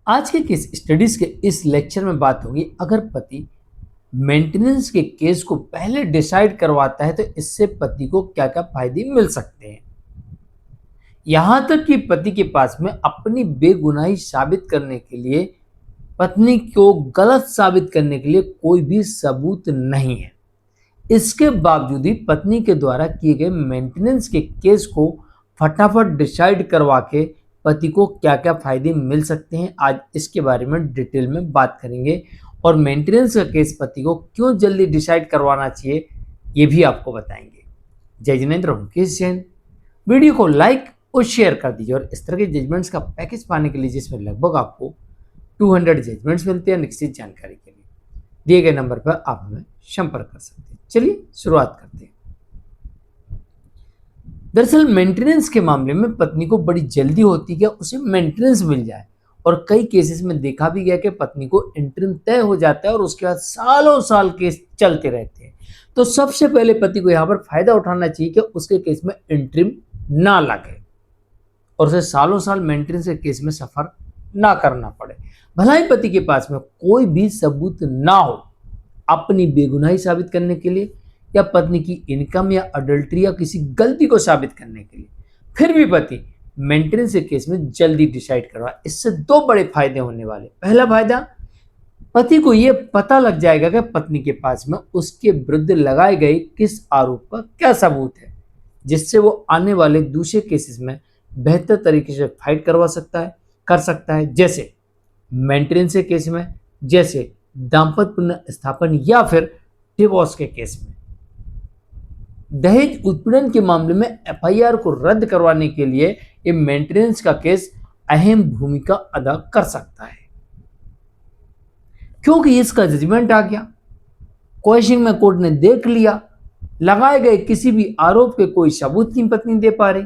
आज के case studies के इस लेक्चर में बात होगी, अगर पति मेंटेनेंस के केस को पहले डिसाइड करवाता है तो इससे पति को क्या क्या फायदे मिल सकते हैं। यहां तक कि पति के पास में अपनी बेगुनाही साबित करने के लिए, पत्नी को गलत साबित करने के लिए कोई भी सबूत नहीं है। इसके बावजूद भी पत्नी के द्वारा किए गए मेंटेनेंस के केस को फटाफट डिसाइड करवा के पति को क्या क्या फायदे मिल सकते हैं, आज इसके बारे में डिटेल में बात करेंगे। और मेंटेनेंस का केस पति को क्यों जल्दी डिसाइड करवाना चाहिए ये भी आपको बताएंगे। जय जिनेंद्र, मुकेश जैन। वीडियो को लाइक और शेयर कर दीजिए और इस तरह के जजमेंट्स का पैकेज पाने के लिए जिसमें लगभग आपको 200 जजमेंट्स मिलते हैं निश्चित जानकारी के लिए, दिए गए नंबर पर आप हमें संपर्क कर सकते हैं। चलिए शुरुआत करते हैं। दरअसल मेंटेनेंस के मामले में पत्नी को बड़ी जल्दी होती है कि उसे मेंटेनेंस मिल जाए, और कई केसेस में देखा भी गया कि पत्नी को इंटरिम तय हो जाता है और उसके बाद सालों साल केस चलते रहते हैं। तो सबसे पहले पति को यहाँ पर फायदा उठाना चाहिए कि उसके केस में इंटरिम ना लगे और उसे सालों साल मेंटेनेंस के केस में सफर ना करना पड़े। भला ही पति के पास में कोई भी सबूत ना हो अपनी बेगुनाही साबित करने के लिए, या पत्नी की इनकम या अडल्ट्री या किसी गलती को साबित करने के लिए, फिर भी पति मेंटेनेंस के केस में जल्दी डिसाइड करवा। इससे दो बड़े फायदे होने वाले। पहला फायदा, पति को यह पता लग जाएगा कि पत्नी के पास में उसके विरुद्ध लगाए गए किस आरोप का क्या सबूत है, जिससे वो आने वाले दूसरे केसेस में बेहतर तरीके से फाइट कर सकता है। जैसे मेंटेनेंस के केस में, जैसे दाम्पत्य पुनर्स्थापन या फिर डिवोर्स के केस में। दहेज उत्पीड़न के मामले में एफआईआर को रद्द करवाने के लिए ये मेंटेनेंस का केस अहम भूमिका अदा कर सकता है, क्योंकि इसका जजमेंट आ गया, क्वेश्चन में कोर्ट ने देख लिया, लगाए गए किसी भी आरोप के कोई सबूत नहीं पत्नी दे पा रही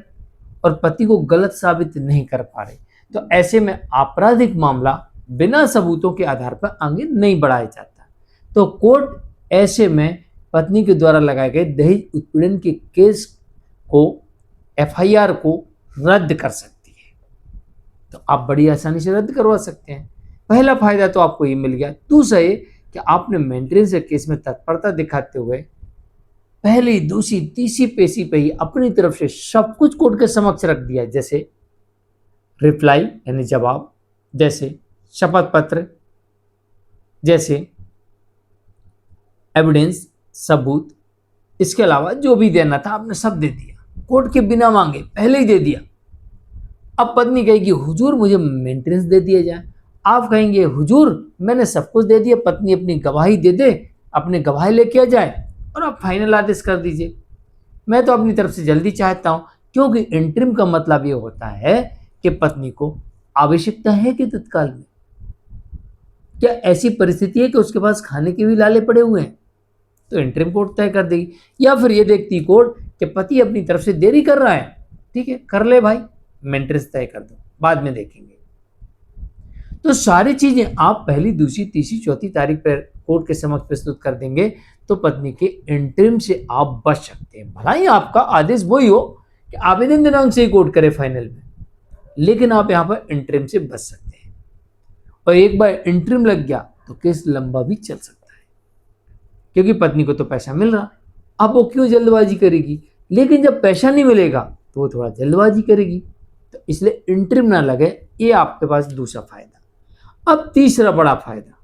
और पति को गलत साबित नहीं कर पा रहे, तो ऐसे में आपराधिक मामला बिना सबूतों के आधार पर आगे नहीं बढ़ाया जाता। तो कोर्ट ऐसे में पत्नी के द्वारा लगाए गए दहेज उत्पीड़न के केस को, एफआईआर को रद्द कर सकती है। तो आप बड़ी आसानी से रद्द करवा सकते हैं। पहला फायदा तो आपको ये मिल गया। दूसरा ये कि आपने मेंटेनेंस के केस में तत्परता दिखाते हुए पहली, दूसरी, तीसरी पेशी पे ही अपनी तरफ से सब कुछ कोर्ट के समक्ष रख दिया, जैसे रिप्लाई यानी जवाब, जैसे शपथ पत्र, जैसे एविडेंस सबूत, इसके अलावा जो भी देना था आपने सब दे दिया, कोर्ट के बिना मांगे पहले ही दे दिया। अब पत्नी कहेगी हुजूर मुझे मेंटेनेंस दे दिया जाए, आप कहेंगे हुजूर मैंने सब कुछ दे दिया, पत्नी अपनी गवाही दे दे, अपने गवाही लेके आ जाए और आप फाइनल आदेश कर दीजिए। मैं तो अपनी तरफ से जल्दी चाहता हूं, क्योंकि इंटरिम का मतलब ये होता है कि पत्नी को आवश्यकता है कि तत्काल में, क्या ऐसी परिस्थिति है कि उसके पास खाने के भी लाले पड़े हुए हैं, तो इंटरिम कोर्ट तय कर देगी। या फिर ये देखती कोर्ट कि पति अपनी तरफ से देरी कर रहा है, ठीक है कर ले भाई, मेंटेनेंस तय कर दो, बाद में देखेंगे। तो सारी चीजें आप पहली, दूसरी, तीसरी, चौथी तारीख पर कोर्ट के समक्ष प्रस्तुत कर देंगे तो पत्नी के इंटरिम से आप बच सकते हैं। भला ही आपका आदेश वही हो कि आवेदन दिनांक से ही कोर्ट करे फाइनल में, लेकिन आप यहां पर इंटरिम से बच सकते हैं। और एक बार इंटरिम लग गया तो केस लंबा भी चल सकता है, क्योंकि पत्नी को तो पैसा मिल रहा, अब वो क्यों जल्दबाजी करेगी। लेकिन जब पैसा नहीं मिलेगा तो वो थोड़ा जल्दबाजी करेगी, तो इसलिए इंटरिम ना लगे, ये आपके पास दूसरा फायदा। अब तीसरा बड़ा फायदा,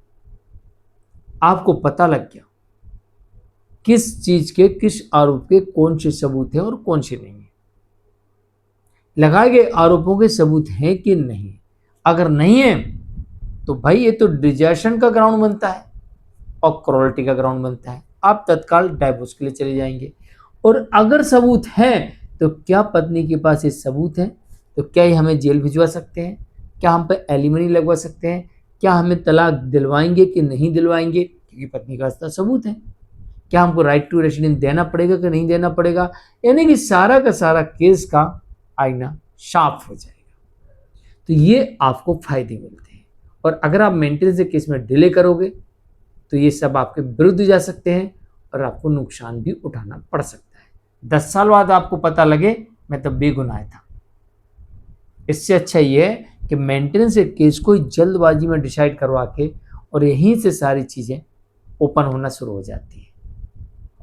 आपको पता लग गया किस चीज के, किस आरोप के कौन से सबूत हैं और कौन से नहीं है। लगाए गए आरोपों के सबूत हैं कि नहीं, अगर नहीं है तो भाई ये तो डिजर्शन का ग्राउंड बनता है और क्रूरल्टी का ग्राउंड बनता है, आप तत्काल डाइवोर्स के लिए चले जाएंगे। और अगर सबूत है तो क्या पत्नी के पास ये सबूत है तो क्या ये हमें जेल भिजवा सकते हैं, क्या हम पे एलिमनी लगवा सकते हैं, क्या हमें तलाक दिलवाएंगे कि नहीं दिलवाएंगे, क्योंकि पत्नी का पास सबूत है। क्या हमको राइट टू रेसिडेंस देना पड़ेगा कि नहीं देना पड़ेगा, यानी कि सारा का सारा केस का आईना साफ हो जाएगा। तो ये आपको फायदे मिलते हैं। और अगर आप मेंटेनेंस के केस में डिले करोगे तो ये सब आपके विरुद्ध जा सकते हैं और आपको नुकसान भी उठाना पड़ सकता है। 10 साल बाद आपको पता लगे मैं तो बेगुनाह था। इससे अच्छा ये है कि मेंटेनेंस के केस को जल्दबाजी में डिसाइड करवा के और यहीं से सारी चीज़ें ओपन होना शुरू हो जाती है।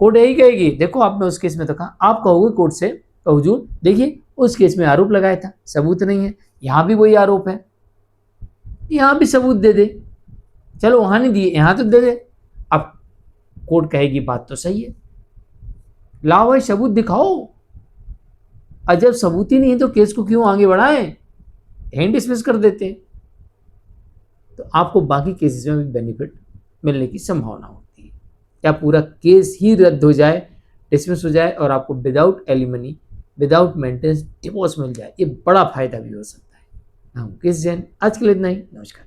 कोर्ट यही कहेगी, देखो आपने उस केस में तो कहा, आप कहोगे कोर्ट से, हुजूर देखिए उस केस में आरोप लगाया था, सबूत नहीं है, यहाँ भी वही आरोप है, यहाँ भी सबूत दे दे, चलो वहाँ नहीं दिए यहाँ तो दे दे। अब कोर्ट कहेगी बात तो सही है, लाओ भाई सबूत दिखाओ, और जब सबूत ही नहीं है तो केस को क्यों आगे बढ़ाएं, यहीं डिसमिस कर देते हैं। तो आपको बाकी केसेस में भी बेनिफिट मिलने की संभावना होती है, या पूरा केस ही रद्द हो जाए, डिसमिस हो जाए और आपको without alimony, without maintenance divorce मिल जाए, ये बड़ा फायदा भी हो सकता है। हाँ, मुकेश जैन, आज के लिए इतना ही, नमस्कार।